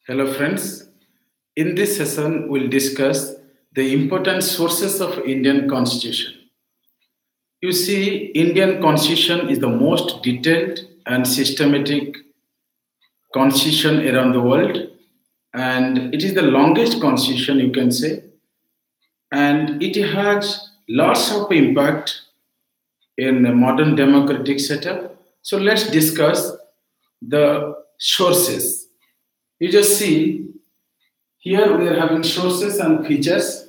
Hello friends, in this session we'll discuss the important sources of Indian Constitution. You see, Indian Constitution is the most detailed and systematic constitution around the world, and it is the longest constitution you can say, and it has lots of impact in a modern democratic setup. So let's discuss the sources. You just see here we are having sources and features.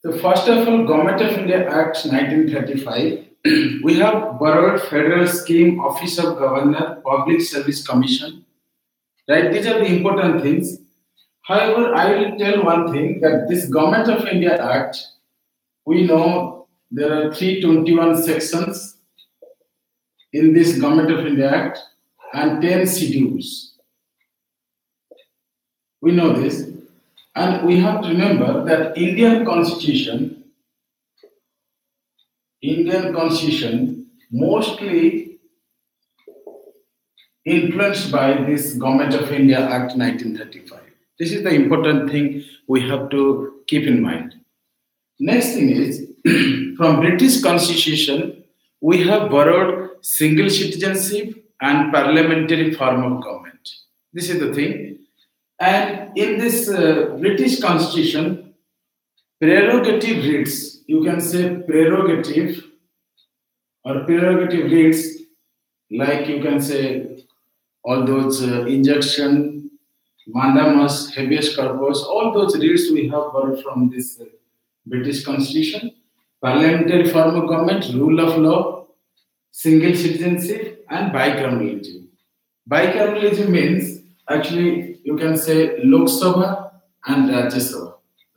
So first of all, Government of India Act 1935. We have borrowed Federal Scheme, Office of Governor, Public Service Commission. Right, these are the important things. However, I will tell one thing that this Government of India Act, we know there are 321 sections in this Government of India Act and 10 schedules. We know this. And we have to remember that Indian Constitution mostly influenced by this Government of India Act 1935. This is the important thing we have to keep in mind. Next thing is, from British Constitution, we have borrowed single citizenship and parliamentary form of government. This is the thing. And in this British Constitution, prerogative reads, you can say prerogative reads, like you can say all those injunction, mandamus, habeas corpus, all those reads we have borrowed from this British Constitution. Parliamentary form of government, rule of law, single citizenship, and bicameralism. Bicameralism means actually you can say Lok Sabha and Rajya Sabha,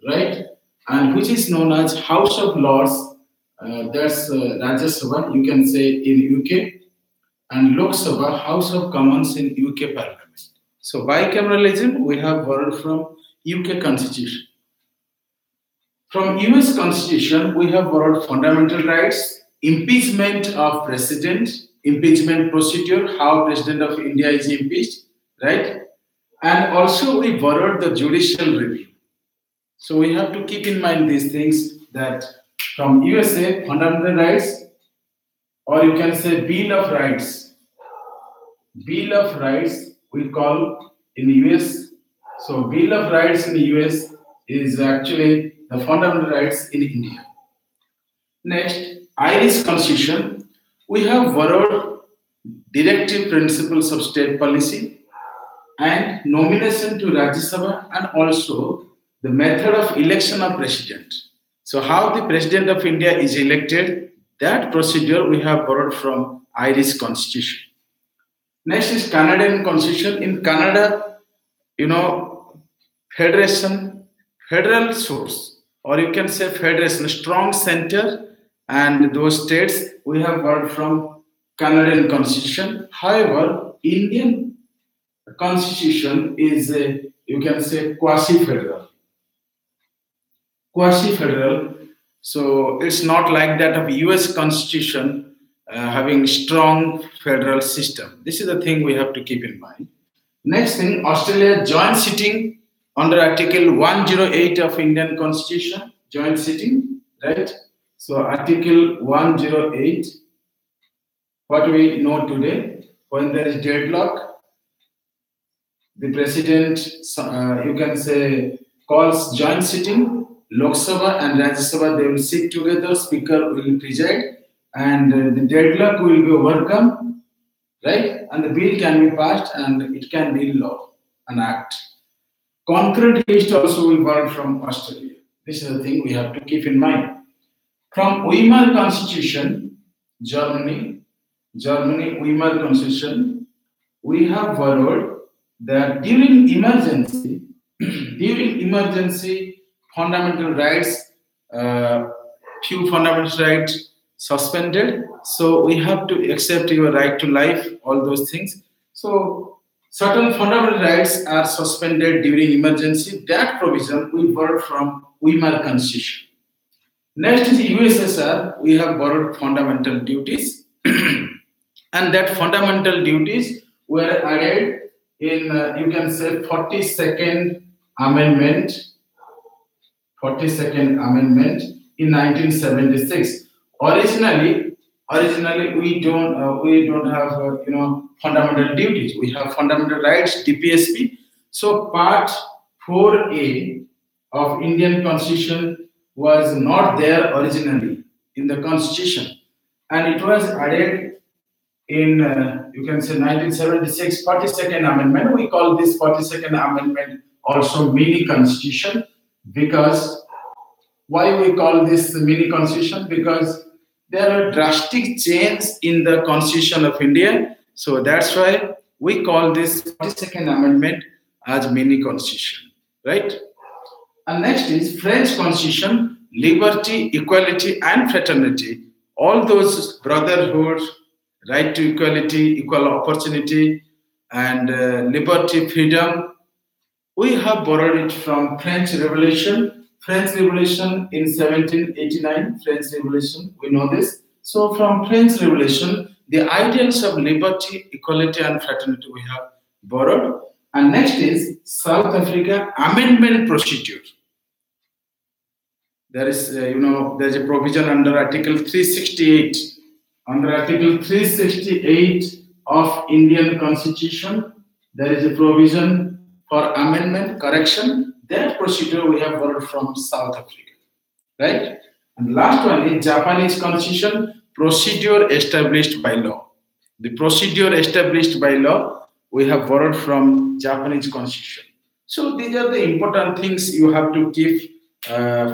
right? And which is known as House of Lords. That's Rajya Sabha, you can say in UK, and Lok Sabha, House of Commons in UK Parliament. So bicameralism we have borrowed from UK Constitution. From US Constitution we have borrowed fundamental rights, impeachment of president, impeachment procedure, how President of India is impeached, right? And also we borrowed the judicial review. So we have to keep in mind these things, that from USA, fundamental rights, or you can say Bill of Rights. Bill of Rights we call in US. So Bill of Rights in the US is actually the fundamental rights in India. Next, Irish Constitution. We have borrowed directive principles of state policy and nomination to Rajya Sabha, and also the method of election of president. So how the President of India is elected, that procedure we have borrowed from Irish Constitution. Next is Canadian Constitution. In Canada, federal source, or you can say federation, strong center, and those states we have borrowed from Canadian Constitution. However, Indian Constitution is, you can say, quasi-federal. So it's not like that of US Constitution having strong federal system. This is the thing we have to keep in mind. Next thing, Australia joint sitting under Article 108 of Indian Constitution, joint sitting, right? So Article 108, what we know today, when there is deadlock, the president, you can say, calls joint sitting, Lok Sabha and Rajya Sabha, they will sit together, speaker will preside, and the deadlock will be overcome, right? And the bill can be passed and it can be law, an act. Concurrent list also will borrow from Australia. This is the thing we have to keep in mind. From Weimar Constitution, Germany, Weimar Constitution, we have borrowed that during emergency, fundamental rights, few fundamental rights suspended. So we have to accept your right to life, all those things. So certain fundamental rights are suspended during emergency. That provision we borrowed from Weimar Constitution. Next is USSR. We have borrowed fundamental duties, and that fundamental duties were added in, you can say, 42nd Amendment, 42nd Amendment in 1976. Originally, we don't have fundamental duties. We have fundamental rights, DPSP. So Part 4A of Indian Constitution was not there originally in the Constitution, and it was added in, you can say, 1976, 42nd Amendment. We call this 42nd Amendment also mini constitution, because why we call this mini constitution? Because there are drastic changes in the Constitution of India. So that's why we call this 42nd Amendment as mini constitution, right? And next is French Constitution, liberty, equality, and fraternity. All those brotherhood, right to equality, equal opportunity, and liberty, freedom, we have borrowed it from French Revolution. French Revolution in 1789, French Revolution, we know this. So from French Revolution, the ideals of liberty, equality, and fraternity we have borrowed. And next is South Africa Amendment Procedure. There is, there's a provision under Article 368. Under Article 368 of Indian Constitution, there is a provision for amendment, correction. That procedure we have borrowed from South Africa, right? And last one is Japanese Constitution, procedure established by law. The procedure established by law we have borrowed from Japanese Constitution. So these are the important things you have to keep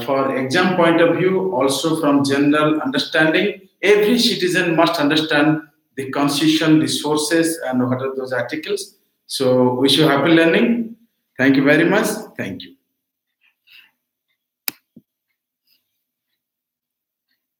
for exam point of view, also from general understanding. Every citizen must understand the Constitution, the sources, and what are those articles. So wish you happy learning. Thank you very much. Thank you.